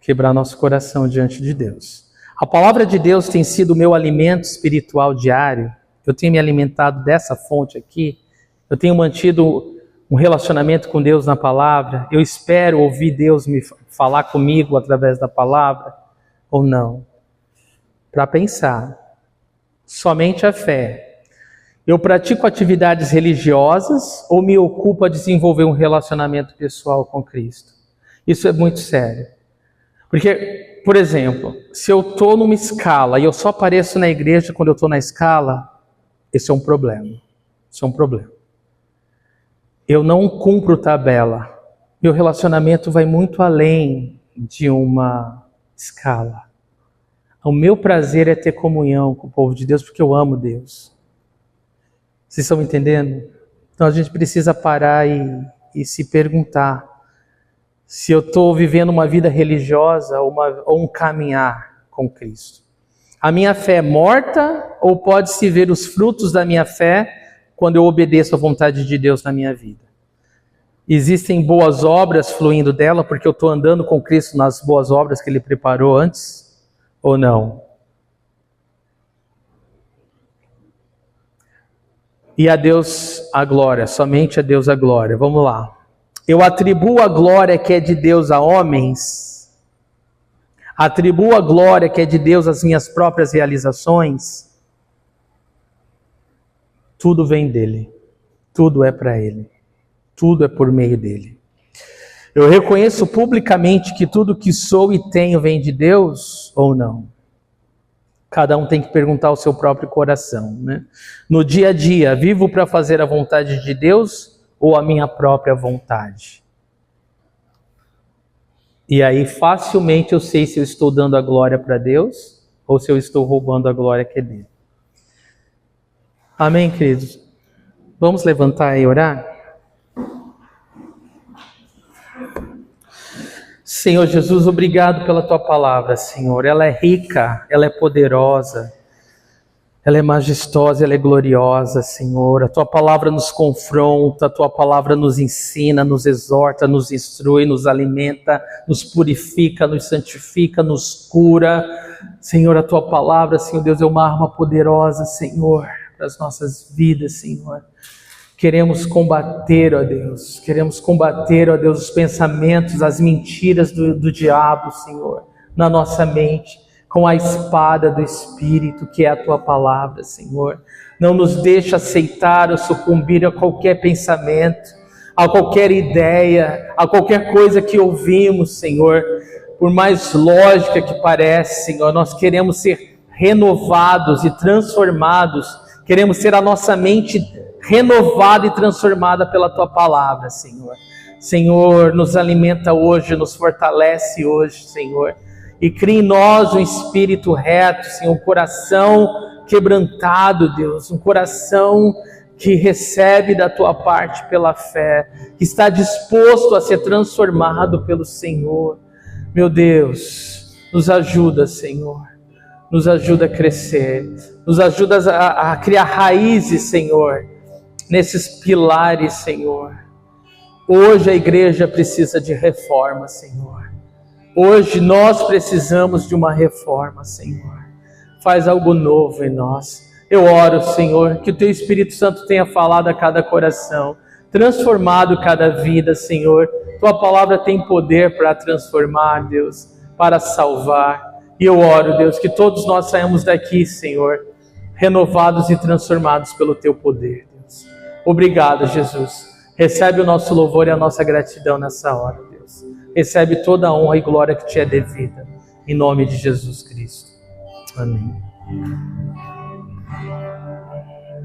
quebrar nosso coração diante de Deus. A palavra de Deus tem sido o meu alimento espiritual diário. Eu tenho me alimentado dessa fonte aqui. Eu tenho mantido um relacionamento com Deus na palavra. Eu espero ouvir Deus me falar comigo através da palavra ou não. Para pensar, somente a fé. Eu pratico atividades religiosas ou me ocupo a desenvolver um relacionamento pessoal com Cristo? Isso é muito sério. Porque, por exemplo, se eu estou numa escala e eu só apareço na igreja quando eu estou na escala, esse é um problema. Isso é um problema. Eu não cumpro tabela. Meu relacionamento vai muito além de uma escala. O meu prazer é ter comunhão com o povo de Deus porque eu amo Deus. Vocês estão entendendo? Então a gente precisa parar e se perguntar se eu estou vivendo uma vida religiosa ou um caminhar com Cristo. A minha fé é morta ou pode-se ver os frutos da minha fé quando eu obedeço à vontade de Deus na minha vida? Existem boas obras fluindo dela porque eu estou andando com Cristo nas boas obras que Ele preparou antes ou não? E a Deus a glória, somente a Deus a glória. Vamos lá. Eu atribuo a glória que é de Deus a homens? Atribuo a glória que é de Deus às minhas próprias realizações? Tudo vem dele. Tudo é para ele. Tudo é por meio dele. Eu reconheço publicamente que tudo que sou e tenho vem de Deus ou não? Cada um tem que perguntar ao seu próprio coração, né? No dia a dia, vivo para fazer a vontade de Deus ou a minha própria vontade? E aí facilmente eu sei se eu estou dando a glória para Deus ou se eu estou roubando a glória que é dele. Amém, queridos? Vamos levantar e orar? Senhor Jesus, obrigado pela Tua palavra, Senhor. Ela é rica, ela é poderosa, ela é majestosa, ela é gloriosa, Senhor. A Tua palavra nos confronta, a Tua palavra nos ensina, nos exorta, nos instrui, nos alimenta, nos purifica, nos santifica, nos cura. Senhor, a Tua palavra, Senhor Deus, é uma arma poderosa, Senhor, para as nossas vidas, Senhor. Queremos combater, ó Deus, os pensamentos, as mentiras do diabo, Senhor, na nossa mente, com a espada do Espírito, que é a Tua palavra, Senhor. Não nos deixa aceitar ou sucumbir a qualquer pensamento, a qualquer ideia, a qualquer coisa que ouvimos, Senhor. Por mais lógica que pareça, Senhor, nós queremos ser renovados e transformados, queremos ter a nossa mente renovada e transformada pela Tua palavra, Senhor. Senhor, nos alimenta hoje, nos fortalece hoje, Senhor. E cria em nós um espírito reto, Senhor, um coração quebrantado, Deus. Um coração que recebe da Tua parte pela fé, que está disposto a ser transformado pelo Senhor. Meu Deus, nos ajuda, Senhor. Nos ajuda a crescer. Nos ajuda a criar raízes, Senhor, nesses pilares, Senhor. Hoje a igreja precisa de reforma, Senhor. Hoje nós precisamos de uma reforma, Senhor. Faz algo novo em nós. Eu oro, Senhor, que o Teu Espírito Santo tenha falado a cada coração, transformado cada vida, Senhor. Tua palavra tem poder para transformar, Deus, para salvar. E eu oro, Deus, que todos nós saímos daqui, Senhor, renovados e transformados pelo Teu poder. Obrigado, Jesus. Recebe o nosso louvor e a nossa gratidão nessa hora, Deus. Recebe toda a honra e glória que Te é devida. Em nome de Jesus Cristo. Amém.